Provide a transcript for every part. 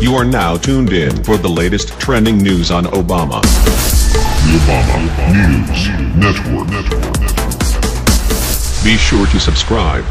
You are now tuned in for the latest trending news on Obama. The Obama News Network. Be sure to subscribe.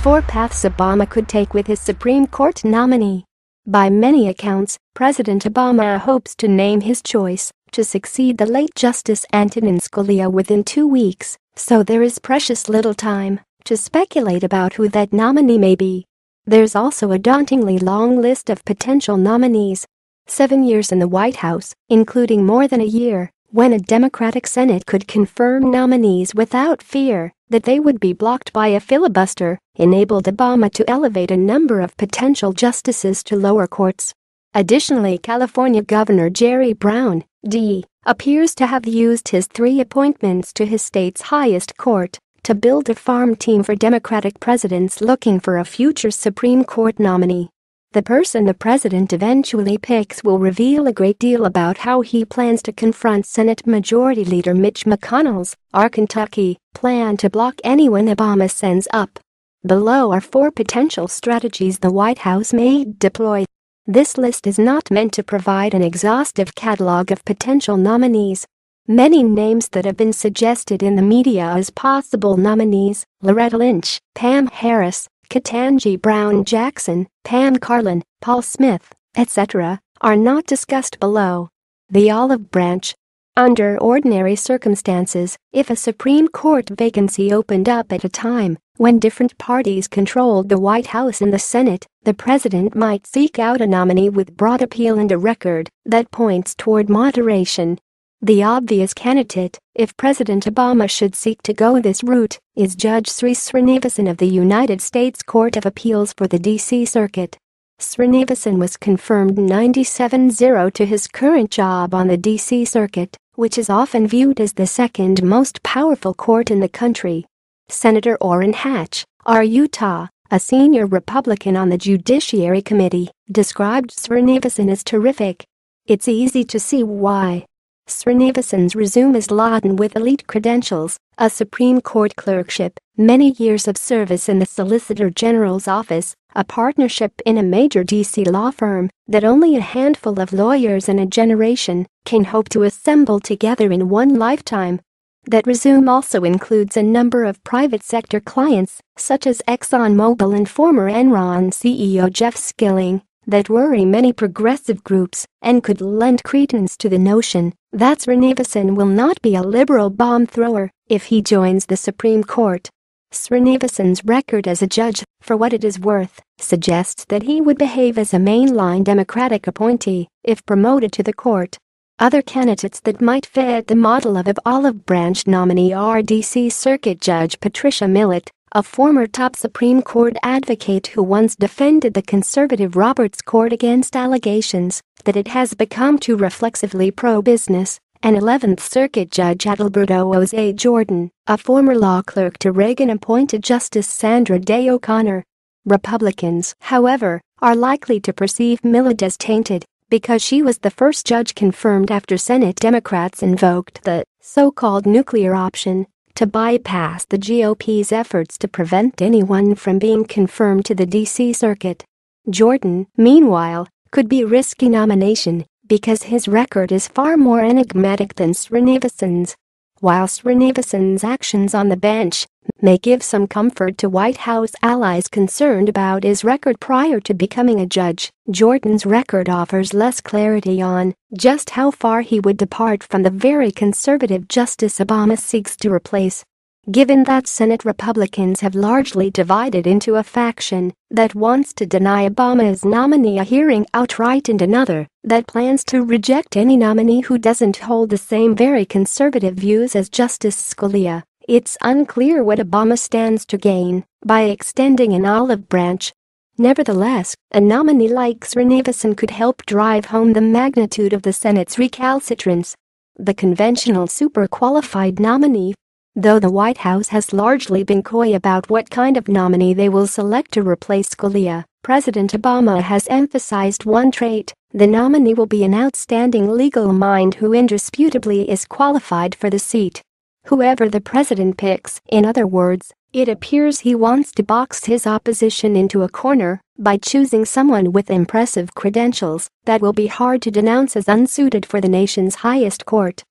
4 paths Obama could take with his Supreme Court nominee. By many accounts, President Obama hopes to name his choice to succeed the late Justice Antonin Scalia within 2 weeks, so there is precious little time to speculate about who that nominee may be. There's also a dauntingly long list of potential nominees. 7 years in the White House, including more than a year, when a Democratic Senate could confirm nominees without fear that they would be blocked by a filibuster, enabled Obama to elevate a number of potential justices to lower courts. Additionally, California Governor Jerry Brown, D., appears to have used his 3 appointments to his state's highest court to build a farm team for Democratic presidents looking for a future Supreme Court nominee. The person the president eventually picks will reveal a great deal about how he plans to confront Senate Majority Leader Mitch McConnell's Kentucky plan to block anyone Obama sends up. Below are 4 potential strategies the White House may deploy. This list is not meant to provide an exhaustive catalog of potential nominees. Many names that have been suggested in the media as possible nominees, Loretta Lynch, Pam Harris, Ketanji Brown Jackson, Pam Karlan, Paul Smith, etc., are not discussed below. The olive branch. Under ordinary circumstances, if a Supreme Court vacancy opened up at a time when different parties controlled the White House and the Senate, the president might seek out a nominee with broad appeal and a record that points toward moderation. The obvious candidate, if President Obama should seek to go this route, is Judge Srinivasan of the United States Court of Appeals for the D.C. Circuit. Srinivasan was confirmed 97-0 to his current job on the D.C. Circuit, which is often viewed as the second most powerful court in the country. Senator Orrin Hatch, R. Utah, a senior Republican on the Judiciary Committee, described Srinivasan as terrific. It's easy to see why. Srinivasan's resume is laden with elite credentials, a Supreme Court clerkship, many years of service in the Solicitor General's office, a partnership in a major D.C. law firm that only a handful of lawyers in a generation can hope to assemble together in one lifetime. That resume also includes a number of private sector clients, such as ExxonMobil and former Enron CEO Jeff Skilling, that worry many progressive groups and could lend credence to the notion that Srinivasan will not be a liberal bomb thrower if he joins the Supreme Court. Srinivasan's record as a judge, for what it is worth, suggests that he would behave as a mainline Democratic appointee if promoted to the court. Other candidates that might fit the model of an olive branch nominee are D.C. Circuit Judge Patricia Millett, a former top Supreme Court advocate who once defended the conservative Roberts Court against allegations that it has become too reflexively pro-business, and 11th Circuit Judge Adalberto Jose Jordan, a former law clerk to Reagan-appointed Justice Sandra Day O'Connor. Republicans, however, are likely to perceive Millett as tainted because she was the first judge confirmed after Senate Democrats invoked the so-called nuclear option to bypass the GOP's efforts to prevent anyone from being confirmed to the D.C. Circuit. Jordan, meanwhile, could be a risky nomination because his record is far more enigmatic than Srinivasan's. While Srinivasan's actions on the bench may give some comfort to White House allies concerned about his record prior to becoming a judge, Jordan's record offers less clarity on just how far he would depart from the very conservative Justice Obama seeks to replace. Given that Senate Republicans have largely divided into a faction that wants to deny Obama's nominee a hearing outright and another that plans to reject any nominee who doesn't hold the same very conservative views as Justice Scalia, it's unclear what Obama stands to gain by extending an olive branch. Nevertheless, a nominee like Srinivasan could help drive home the magnitude of the Senate's recalcitrance. The conventional super-qualified nominee. Though the White House has largely been coy about what kind of nominee they will select to replace Scalia, President Obama has emphasized one trait: the nominee will be an outstanding legal mind who indisputably is qualified for the seat. Whoever the president picks, in other words, it appears he wants to box his opposition into a corner by choosing someone with impressive credentials that will be hard to denounce as unsuited for the nation's highest court.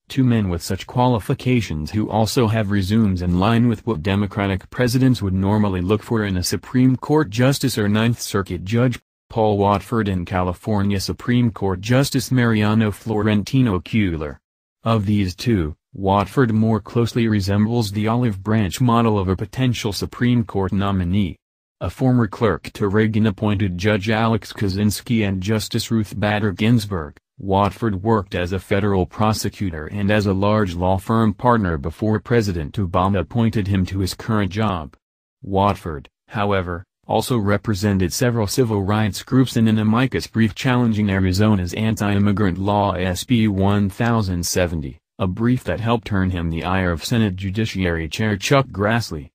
Two men with such qualifications who also have resumes in line with what Democratic presidents would normally look for in a Supreme Court justice or Ninth Circuit judge, Paul Watford and California Supreme Court Justice Mariano Florentino Cuellar. Of these two, Watford more closely resembles the olive branch model of a potential Supreme Court nominee. A former clerk to Reagan-appointed Judge Alex Kozinski and Justice Ruth Bader Ginsburg, Watford worked as a federal prosecutor and as a large law firm partner before President Obama appointed him to his current job. Watford, however, also represented several civil rights groups in an amicus brief challenging Arizona's anti-immigrant law SB 1070, a brief that helped earn him the ire of Senate Judiciary Chair Chuck Grassley.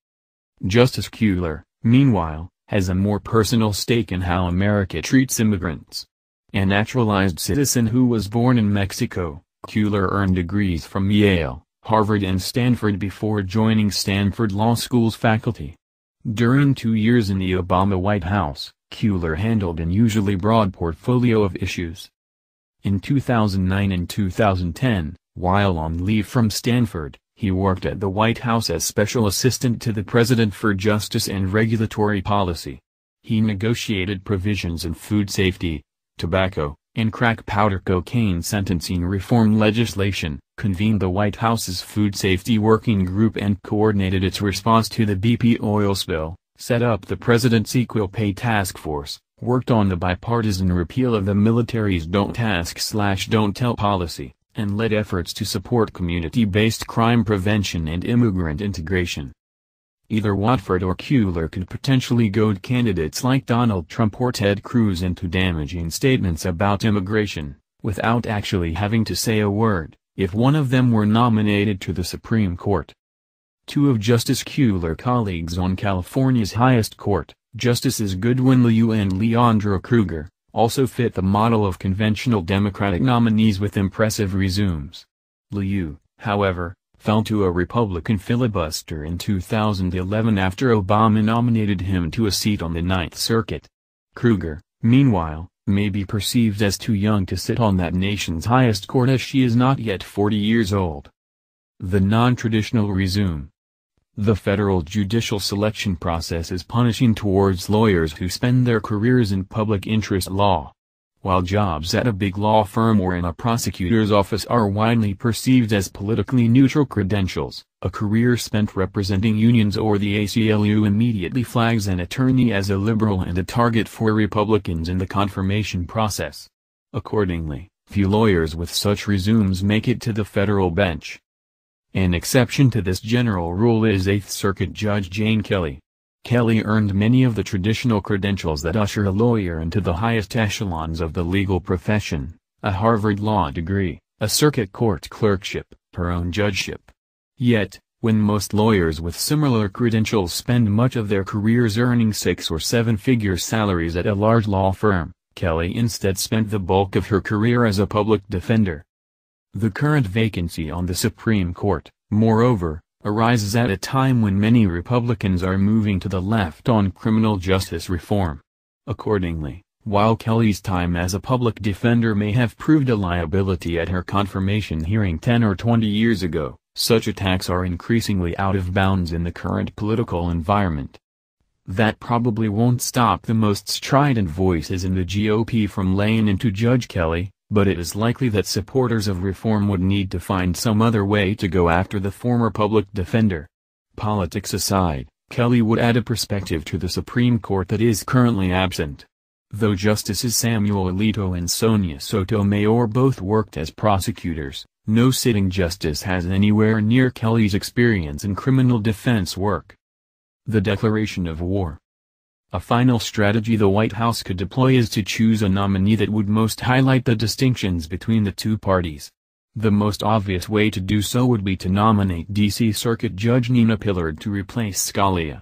Justice Cuellar, meanwhile, has a more personal stake in how America treats immigrants. A naturalized citizen who was born in Mexico, Cuellar earned degrees from Yale, Harvard and Stanford before joining Stanford Law School's faculty. During 2 years in the Obama White House, Cuellar handled an unusually broad portfolio of issues. In 2009 and 2010, while on leave from Stanford, he worked at the White House as Special Assistant to the President for Justice and Regulatory Policy. He negotiated provisions in food safety, tobacco, and crack powder cocaine sentencing reform legislation, convened the White House's Food Safety Working Group and coordinated its response to the BP oil spill, set up the President's Equal Pay Task Force, worked on the bipartisan repeal of the military's Don't Ask/Don't Tell policy, and led efforts to support community-based crime prevention and immigrant integration. Either Watford or Cuellar could potentially goad candidates like Donald Trump or Ted Cruz into damaging statements about immigration, without actually having to say a word, if one of them were nominated to the Supreme Court. Two of Justice Cuellar colleagues on California's highest court, Justices Goodwin Liu and Leandro Kruger, also fit the model of conventional Democratic nominees with impressive resumes. Liu, however, fell to a Republican filibuster in 2011 after Obama nominated him to a seat on the Ninth Circuit. Kruger, meanwhile, may be perceived as too young to sit on that nation's highest court as she is not yet 40 years old. The non-traditional resume. The federal judicial selection process is punishing towards lawyers who spend their careers in public interest law. While jobs at a big law firm or in a prosecutor's office are widely perceived as politically neutral credentials, a career spent representing unions or the ACLU immediately flags an attorney as a liberal and a target for Republicans in the confirmation process. Accordingly, few lawyers with such resumes make it to the federal bench. An exception to this general rule is Eighth Circuit Judge Jane Kelly. Kelly earned many of the traditional credentials that usher a lawyer into the highest echelons of the legal profession: a Harvard law degree, a circuit court clerkship, her own judgeship. Yet, when most lawyers with similar credentials spend much of their careers earning 6- or 7-figure salaries at a large law firm, Kelly instead spent the bulk of her career as a public defender. The current vacancy on the Supreme Court, moreover, arises at a time when many Republicans are moving to the left on criminal justice reform. Accordingly, while Kelly's time as a public defender may have proved a liability at her confirmation hearing 10 or 20 years ago, such attacks are increasingly out of bounds in the current political environment. That probably won't stop the most strident voices in the GOP from laying into Judge Kelly, but it is likely that supporters of reform would need to find some other way to go after the former public defender. Politics aside, Kelly would add a perspective to the Supreme Court that is currently absent. Though Justices Samuel Alito and Sonia Sotomayor both worked as prosecutors, no sitting justice has anywhere near Kelly's experience in criminal defense work. The declaration of war. A final strategy the White House could deploy is to choose a nominee that would most highlight the distinctions between the two parties. The most obvious way to do so would be to nominate D.C. Circuit Judge Nina Pillard to replace Scalia.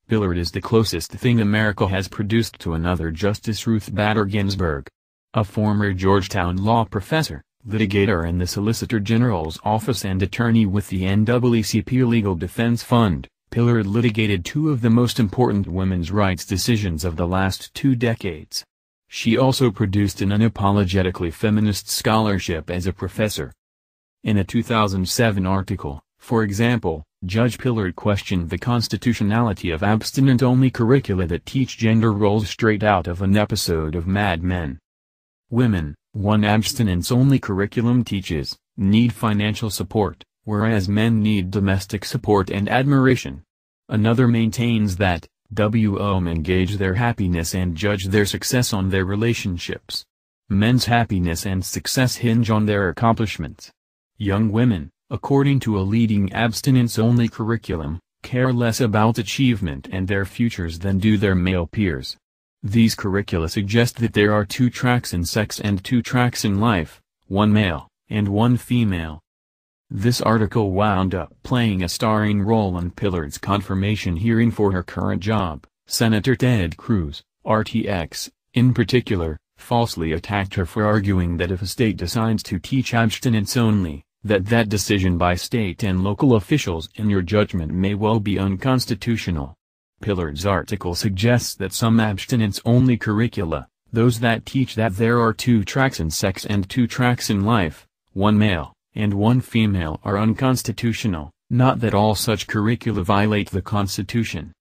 Pillard is the closest thing America has produced to another Justice Ruth Bader Ginsburg. A former Georgetown law professor, litigator in the Solicitor General's office and attorney with the NAACP Legal Defense Fund, Pillard litigated two of the most important women's rights decisions of the last 2 decades. She also produced an unapologetically feminist scholarship as a professor. In a 2007 article, for example, Judge Pillard questioned the constitutionality of abstinent-only curricula that teach gender roles straight out of an episode of Mad Men. Women, one abstinence-only curriculum teaches, need financial support, whereas men need domestic support and admiration. Another maintains that, women gauge their happiness and judge their success on their relationships. Men's happiness and success hinge on their accomplishments. Young women, according to a leading abstinence-only curriculum, care less about achievement and their futures than do their male peers. These curricula suggest that there are 2 tracks in sex and 2 tracks in life, one male, and one female. This article wound up playing a starring role in Pillard's confirmation hearing for her current job. Senator Ted Cruz, RTX, in particular, falsely attacked her for arguing that if a state decides to teach abstinence only, that decision by state and local officials in your judgment may well be unconstitutional. Pillard's article suggests that some abstinence-only curricula, those that teach that there are 2 tracks in sex and 2 tracks in life, one male and one female, are unconstitutional, not that all such curricula violate the Constitution.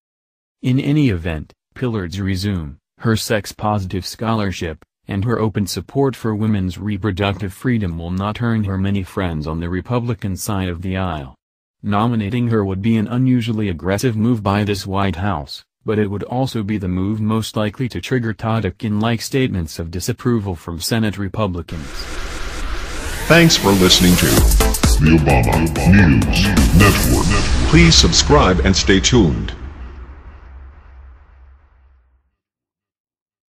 In any event, Pillard's resume, her sex-positive scholarship, and her open support for women's reproductive freedom will not earn her many friends on the Republican side of the aisle. Nominating her would be an unusually aggressive move by this White House, but it would also be the move most likely to trigger Todekin-like statements of disapproval from Senate Republicans. Thanks for listening to The Obama News Network. Please subscribe and stay tuned.